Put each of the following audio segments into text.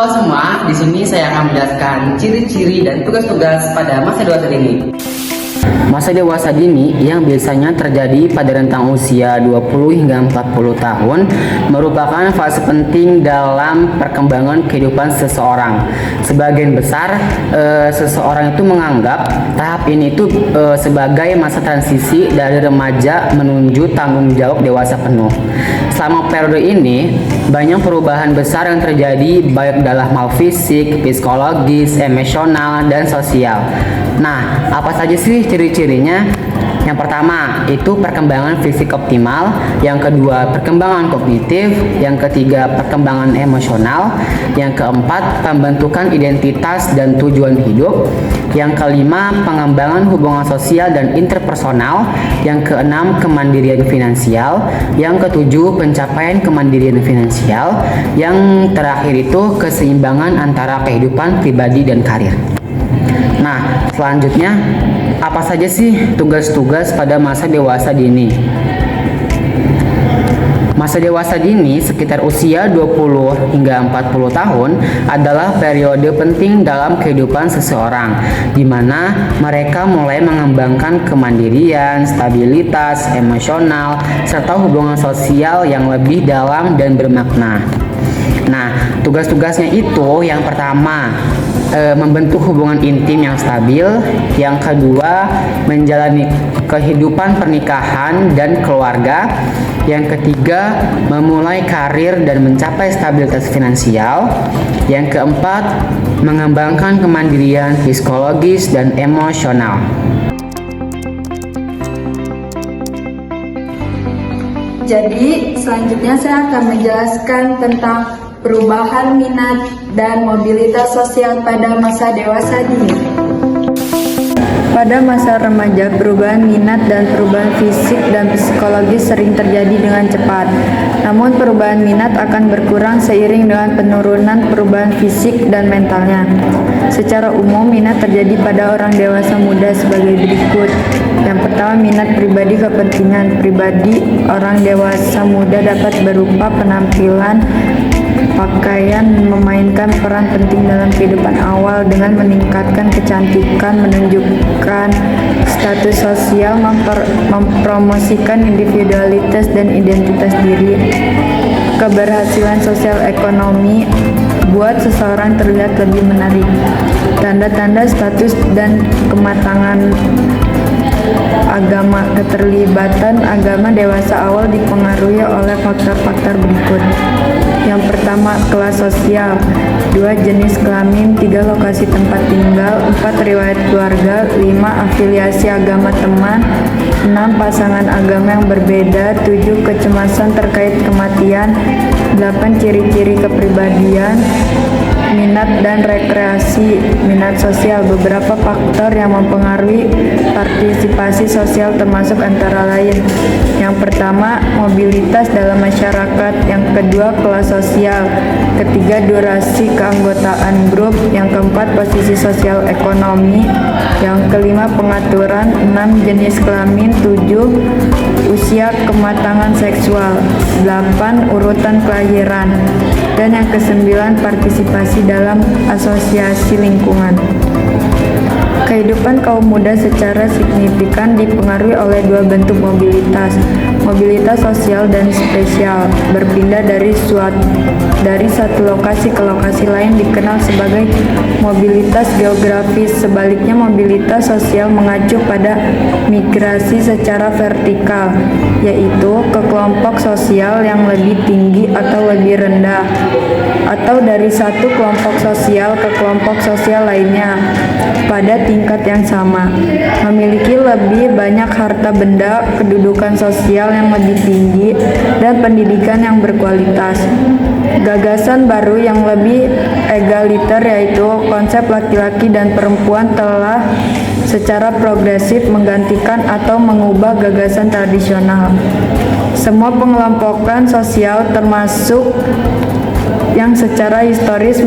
Halo semua, di sini saya akan menjelaskan ciri-ciri dan tugas-tugas pada masa dewasa dini. Masa dewasa dini yang biasanya terjadi pada rentang usia 20 hingga 40 tahun merupakan fase penting dalam perkembangan kehidupan seseorang. Sebagian besar seseorang itu menganggap tahap ini itu sebagai masa transisi dari remaja menuju tanggung jawab dewasa penuh. Selama periode ini, banyak perubahan besar yang terjadi baik dalam hal fisik, psikologis, emosional, dan sosial. Nah, apa saja sih ciri-cirinya? Yang pertama, itu perkembangan fisik optimal. Yang kedua, perkembangan kognitif. Yang ketiga, perkembangan emosional. Yang keempat, pembentukan identitas dan tujuan hidup. Yang kelima, pengembangan hubungan sosial dan interpersonal. Yang keenam, kemandirian finansial. Yang ketujuh, pencapaian kemandirian finansial. Yang terakhir itu keseimbangan antara kehidupan pribadi dan karir. Nah, selanjutnya, apa saja sih tugas-tugas pada masa dewasa dini? Masa dewasa dini sekitar usia 20 hingga 40 tahun adalah periode penting dalam kehidupan seseorang, di mana mereka mulai mengembangkan kemandirian, stabilitas, emosional, serta hubungan sosial yang lebih dalam dan bermakna. Nah, tugas-tugasnya itu yang pertama, membentuk hubungan intim yang stabil. Yang kedua, menjalani kehidupan pernikahan dan keluarga. Yang ketiga, memulai karir dan mencapai stabilitas finansial. Yang keempat, mengembangkan kemandirian psikologis dan emosional. Jadi, selanjutnya saya akan menjelaskan tentang perubahan minat dan mobilitas sosial pada masa dewasa dini. Pada masa remaja, perubahan minat dan perubahan fisik dan psikologis sering terjadi dengan cepat. Namun perubahan minat akan berkurang seiring dengan penurunan perubahan fisik dan mentalnya. Secara umum, minat terjadi pada orang dewasa muda sebagai berikut. Yang pertama, minat pribadi kepentingan pribadi. Orang dewasa muda dapat berupa penampilan, pakaian memainkan peran penting dalam kehidupan awal dengan meningkatkan kecantikan, menunjukkan status sosial, mempromosikan individualitas dan identitas diri. Keberhasilan sosial ekonomi buat seseorang terlihat lebih menarik. Tanda-tanda status dan kematangan agama. Keterlibatan agama dewasa awal dipengaruhi oleh faktor-faktor berikut. Yang pertama, kelas sosial. 2. Jenis kelamin. 3. Lokasi tempat tinggal. 4. Riwayat keluarga. 5. Afiliasi agama teman. 6. Pasangan agama yang berbeda. 7. Kecemasan terkait kematian. 8. Ciri-ciri kepribadian. Minat dan rekreasi. Minat sosial. Beberapa faktor yang mempengaruhi partisipasi sosial termasuk antara lain: yang pertama, mobilitas dalam masyarakat. Yang kedua, kelas sosial. Ketiga, durasi keanggotaan grup. Yang keempat, posisi sosial ekonomi. Yang kelima, pengaturan. 6. Jenis kelamin. 7. Usia kematangan seksual. 8. Urutan kelahiran. Dan yang kesembilan, partisipasi dalam asosiasi lingkungan. Kehidupan kaum muda secara signifikan dipengaruhi oleh dua bentuk mobilitas. Mobilitas sosial dan spesial. Berpindah dari satu lokasi ke lokasi lain dikenal sebagai mobilitas geografis. Sebaliknya, mobilitas sosial mengacu pada migrasi secara vertikal, yaitu ke kelompok sosial yang lebih tinggi atau lebih rendah, atau dari satu kelompok sosial ke kelompok sosial lainnya pada tingkat yang sama, memiliki lebih banyak harta benda, kedudukan sosial yang lebih tinggi, dan pendidikan yang berkualitas. Gagasan baru yang lebih egaliter, yaitu konsep laki-laki dan perempuan, telah secara progresif menggantikan atau mengubah gagasan tradisional. Semua pengelompokan sosial, termasuk yang secara historis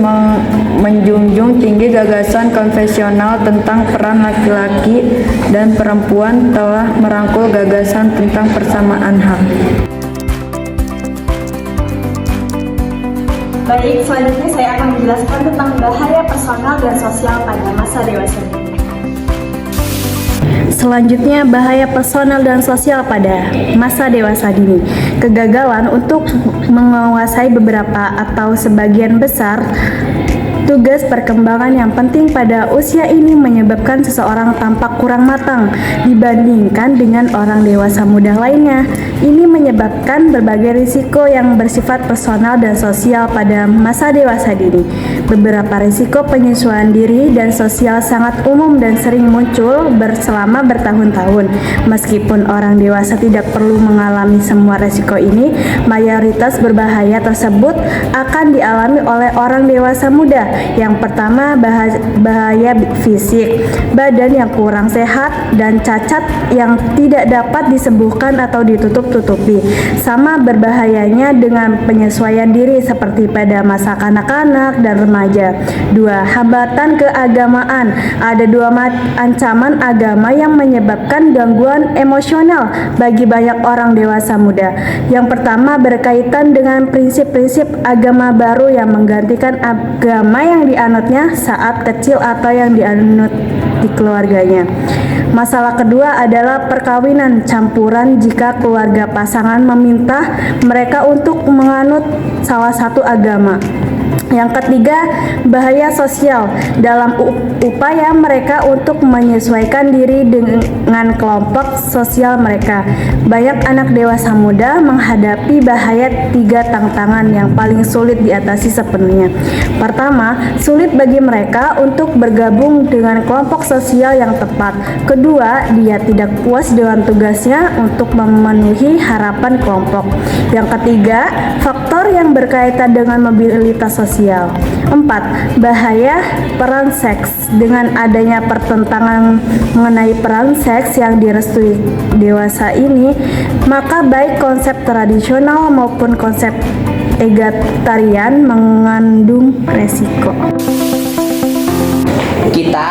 menjunjung tinggi gagasan konvensional tentang peran laki-laki dan perempuan, telah merangkul gagasan tentang persamaan hak. Baik, selanjutnya saya akan menjelaskan tentang bahaya personal dan sosial pada masa dewasa dini. Selanjutnya, bahaya personal dan sosial pada masa dewasa dini. Kegagalan untuk menguasai beberapa atau sebagian besar tugas perkembangan yang penting pada usia ini menyebabkan seseorang tampak kurang matang dibandingkan dengan orang dewasa muda lainnya. Ini menyebabkan berbagai risiko yang bersifat personal dan sosial pada masa dewasa dini. Beberapa risiko penyesuaian diri dan sosial sangat umum dan sering muncul selama bertahun-tahun. Meskipun orang dewasa tidak perlu mengalami semua risiko ini, mayoritas berbahaya tersebut akan dialami oleh orang dewasa muda. Yang pertama, bahaya fisik, badan yang kurang sehat dan cacat yang tidak dapat disembuhkan atau ditutup-tutupi. Sama berbahayanya dengan penyesuaian diri seperti pada masa kanak-kanak dan remaja. 2. Hambatan keagamaan. Ada 2 ancaman agama yang menyebabkan gangguan emosional bagi banyak orang dewasa muda. Yang pertama berkaitan dengan prinsip-prinsip agama baru yang menggantikan agama yang dianutnya saat kecil atau yang dianut di keluarganya. Masalah kedua adalah perkawinan campuran jika keluarga pasangan meminta mereka untuk menganut salah satu agama. Yang ketiga, bahaya sosial dalam upaya mereka untuk menyesuaikan diri dengan kelompok sosial mereka. Banyak anak dewasa muda menghadapi bahaya 3 tantangan yang paling sulit diatasi sepenuhnya. Pertama, sulit bagi mereka untuk bergabung dengan kelompok sosial yang tepat. Kedua, dia tidak puas dengan tugasnya untuk memenuhi harapan kelompok. Yang ketiga, faktor yang berkaitan dengan mobilitas sosial. 4. Bahaya peran seks. Dengan adanya pertentangan mengenai peran seks yang direstui dewasa ini, maka baik konsep tradisional maupun konsep egalitarian mengandung resiko. Kita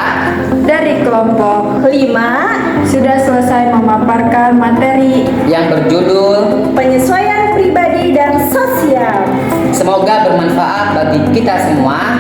Dari kelompok 5 sudah selesai memaparkan materi yang berjudul penyesuaian pribadi dan sosial. semoga bermanfaat bagi kita semua.